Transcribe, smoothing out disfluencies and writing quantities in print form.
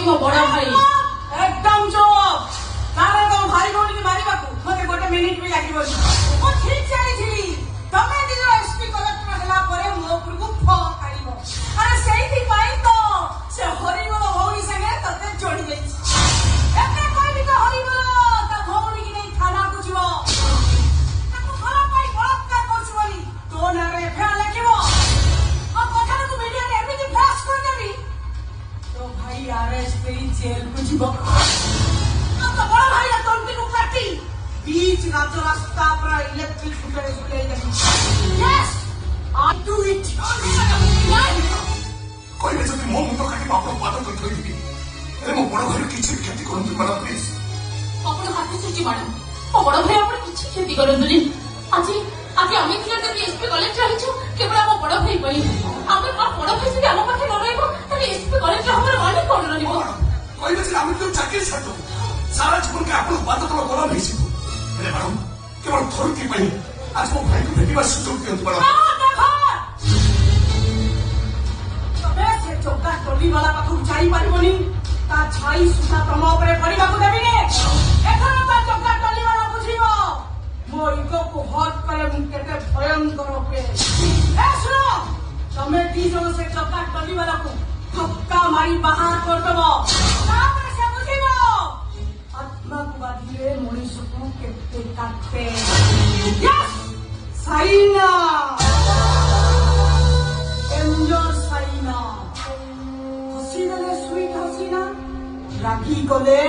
मो बड़ भाई एकदम चुप तारे तो भाई भौणी की मारिबा को मते गोटे मिनिट भी लागिबो ओ ठीक जानी थी तमे दिन एसपी कलेक्टर हला परे मो ऊपर को फ काढिबो अरे सेही पाई तो से हरिबोल भौणी संगे तते जोड़ी गई एते कोई भी तो हरिबोल ता भौणी की नहीं थाना को जीवो ताको खरा पाई बलात्कार करछु बोली तो ना रे फेर लेखिबो आ कथा को मीडिया रे एमिति फ्लैश कर देबी तो भाई अरेस्ट पे जेल को जीवो तो बड़ा भाई ना तंती को काटी बीच राज रास्ता पर इलेक्ट्रिक फुटेज ले जाबी यस आई डू इट कोई भी जब मो मुंड काटी बाप पाद कर थई दिबी अरे मो बड़ भाई किछि क्षति करंतु मैडम प्लीज अपन हाथ सुची मैडम मो बड़ भाई अपन किछि क्षति करंतुनी আজি আজি আমি ক্লিয়ার করে এসপি কলেক্টর হইছো কেবল ଆମ বড় ভাই পই ଆମେ বড় ভাই যদি ଆମ পাখে ন ରହିବ তাহলে এসপি কলেক্টর हमर মানে কোন ରହିବ कोई भी हम तो चाकरी छाड़ दो सारा जीवन के आपन बात तो गोला नहीं सिबो अरे मैडम केवल थोड़ी पई आज मो भाई को भेटिबा सुযোগ दियंतु मैडम देखो तबे से चौका टोली वाला पाखु जाई पारिबोनी ता छाई सुधा तम ऊपर पड़िबा को देबी ने एखन ता चौका टोली वाला बुझिबो मो इको को हट करे मु केते भयंकर पे ए सुनो तमे दी जन से चौका टोली वाला को धक्का मारी बाहर कर देबो तापर से बुझिबो आत्मा को बाधिले मनुष्य को केते काटे यस साइना एंजर साइना हसीना ले स्वीट हसीना राखी गले